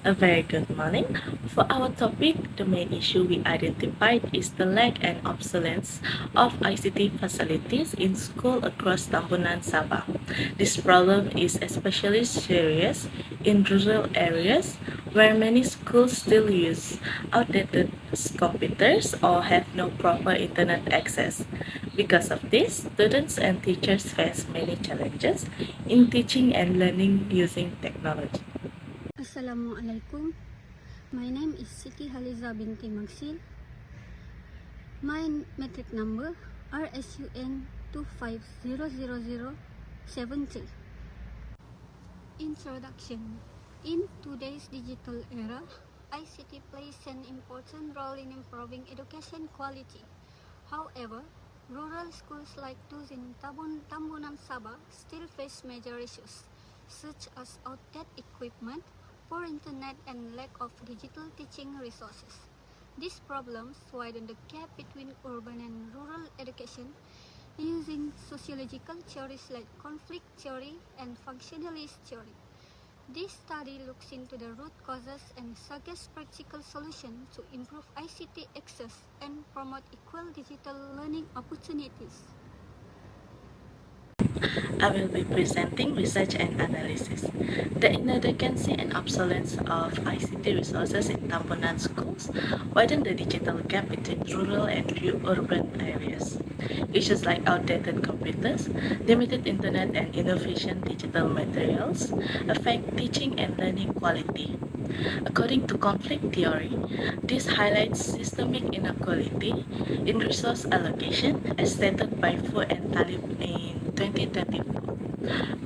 A very good morning. For our topic, the main issue we identified is the lack and obsolescence of ICT facilities in schools across Tambunan, Sabah. This problem is especially serious in rural areas where many schools still use outdated computers or have no proper internet access. Because of this, students and teachers face many challenges in teaching and learning using technology. Assalamualaikum. My name is Siti Haliza binti Magsil. My metric number RSUN 2500073. Introduction. In today's digital era, ICT plays an important role in improving education quality. However, rural schools like those in Tambunan Sabah still face major issues, such as outdated equipment, poor internet, and lack of digital teaching resources. These problems widen the gap between urban and rural education using sociological theories like conflict theory and functionalist theory. This study looks into the root causes and suggests practical solutions to improve ICT access and promote equal digital learning opportunities. I will be presenting research and analysis. The inadequacy and obsolescence of ICT resources in Tambunan schools widen the digital gap between rural and urban areas. Issues like outdated computers, limited internet, and inefficient digital materials affect teaching and learning quality. According to conflict theory, this highlights systemic inequality in resource allocation as stated by Fu and Talib in 2024.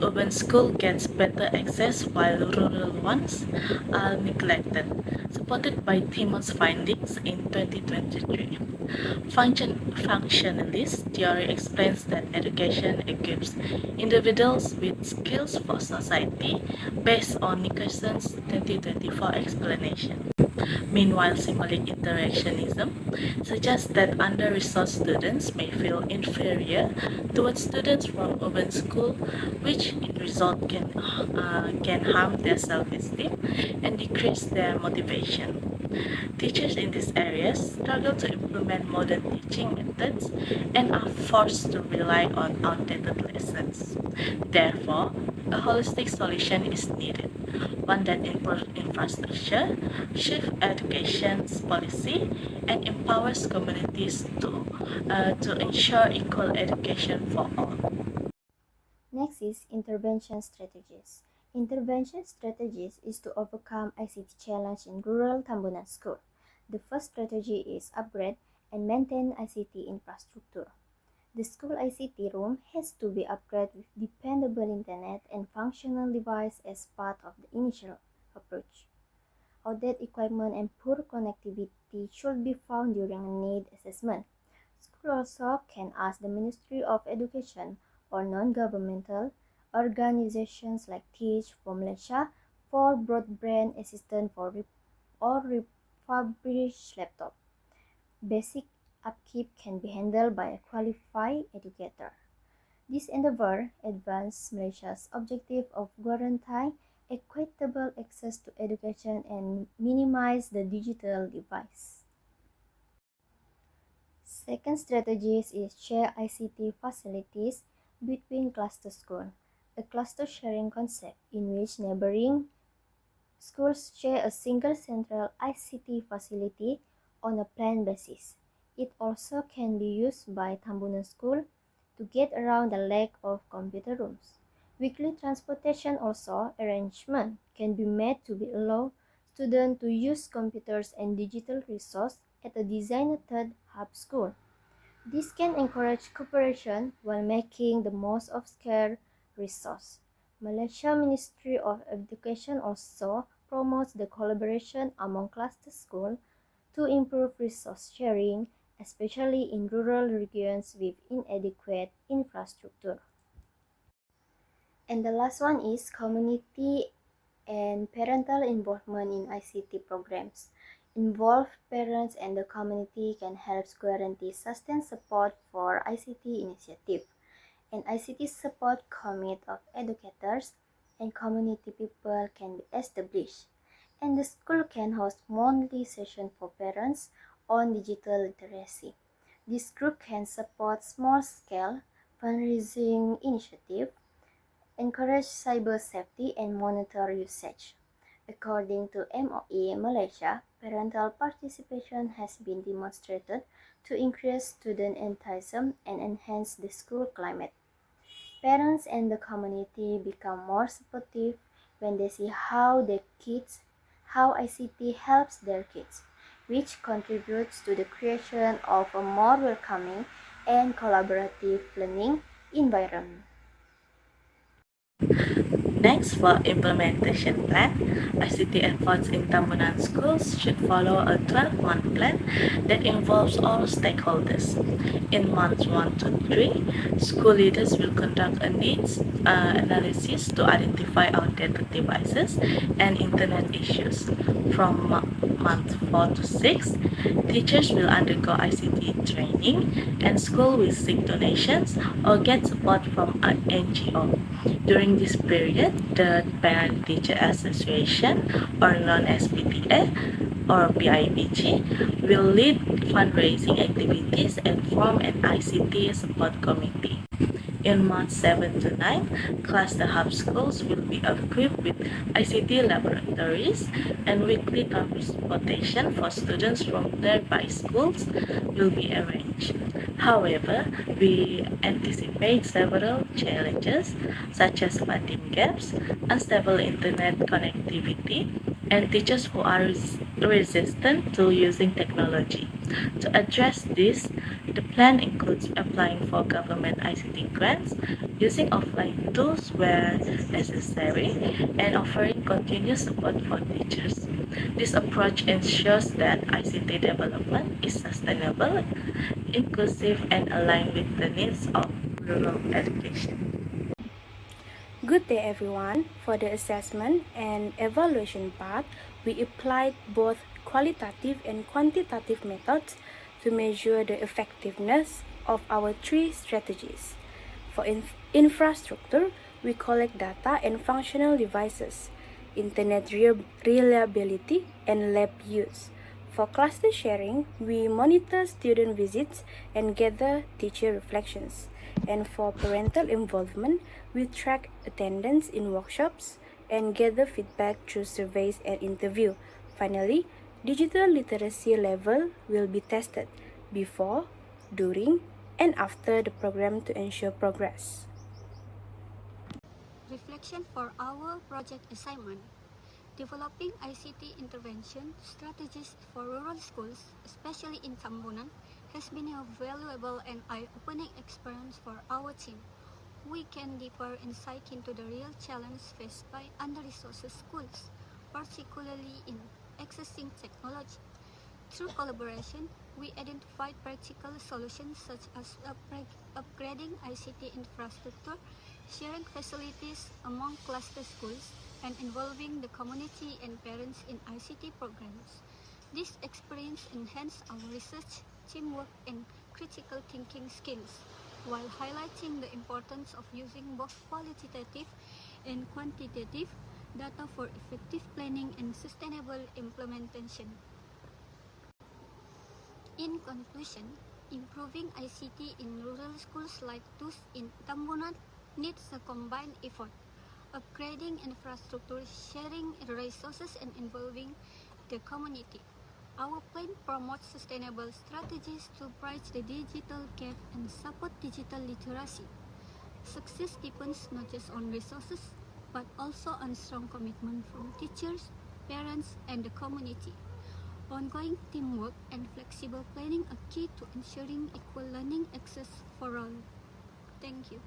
Urban school gets better access while rural ones are neglected, supported by Timo's findings in 2023. Functionalist theory explains that education equips individuals with skills for society based on Nickerson's 2024 explanation. Meanwhile, symbolic interactionism suggests that under-resourced students may feel inferior towards students from urban school, which in result can harm their self-esteem and decrease their motivation. Teachers in these areas struggle to implement modern teaching methods and are forced to rely on outdated lessons. Therefore, a holistic solution is needed, one that improves infrastructure, shifts education policy, and empowers communities to ensure equal education for all. Next is intervention strategies. Intervention strategies is to overcome ICT challenge in rural Tambunan school. The first strategy is upgrade and maintain ICT infrastructure. The school ICT room has to be upgraded with dependable internet and functional device as part of the initial approach. Outdated equipment and poor connectivity should be found during a need assessment. School also can ask the Ministry of Education or non-governmental organizations like Teach for Malaysia for broadband assistance or refurbished laptop. Basic upkeep can be handled by a qualified educator. This endeavor advances Malaysia's objective of guaranteeing equitable access to education and minimize the digital divide. Second strategy is share ICT facilities between cluster schools, a cluster sharing concept in which neighboring schools share a single central ICT facility on a planned basis. It also can be used by Tambunan School to get around the lack of computer rooms. Weekly transportation also arrangement can be made to allow students to use computers and digital resources at a designated hub school. This can encourage cooperation while making the most of scarce resources. Malaysia Ministry of Education also promotes the collaboration among cluster schools to improve resource sharing, especially in rural regions with inadequate infrastructure. And the last one is community and parental involvement in ICT programs. Involved parents and the community can help guarantee sustained support for ICT initiative. An ICT support committee of educators and community people can be established. and the school can host monthly sessions for parents on digital literacy. This group can support small-scale fundraising initiatives, encourage cyber safety, and monitor usage. According to MOE Malaysia, parental participation has been demonstrated to increase student enthusiasm and enhance the school climate. Parents and the community become more supportive when they see how ICT helps their kids, which contributes to the creation of a more welcoming and collaborative learning environment. Next, for implementation plan, ICT efforts in Tambunan schools should follow a 12-month plan that involves all stakeholders. In months 1 to 3, school leaders will conduct a needs analysis to identify outdated devices and internet issues. From month 4 to 6, teachers will undergo ICT training and school will seek donations or get support from an NGO. During this period, the Parent Teacher Association, or known as PTA or PIBG, will lead fundraising activities and form an ICT support committee. In months 7 to 9, cluster hub schools will be equipped with ICT laboratories, and weekly transportation for students from nearby schools will be arranged. However, we anticipate several challenges such as funding gaps, unstable internet connectivity, and teachers who are resistant to using technology. To address this, the plan includes applying for government ICT grants, using offline tools where necessary, and offering continuous support for teachers. This approach ensures that ICT development is sustainable, inclusive, and aligned with the needs of rural education. Good day everyone. For the assessment and evaluation part, we applied both qualitative and quantitative methods to measure the effectiveness of our three strategies. For infrastructure, we collect data and functional devices, internet reliability, and lab use. For cluster sharing, we monitor student visits and gather teacher reflections. And for parental involvement, we track attendance in workshops and gather feedback through surveys and interview. Finally, digital literacy level will be tested before, during, and after the program to ensure progress. Reflection for our project assignment. Developing ICT intervention strategies for rural schools, especially in Tambunan, has been a valuable and eye-opening experience for our team. We can deeper insight into the real challenge faced by under-resourced schools, particularly in accessing technology. Through collaboration, we identified practical solutions such as upgrading ICT infrastructure, sharing facilities among cluster schools, and involving the community and parents in ICT programs. This experience enhanced our research, teamwork, and critical thinking skills, while highlighting the importance of using both qualitative and quantitative data for effective planning and sustainable implementation. In conclusion, improving ICT in rural schools like those in Tambunan needs a combined effort. Upgrading infrastructure, sharing resources, and involving the community. Our plan promotes sustainable strategies to bridge the digital gap and support digital literacy. Success depends not just on resources, but also on strong commitment from teachers, parents, and the community. Ongoing teamwork and flexible planning are key to ensuring equal learning access for all. Thank you.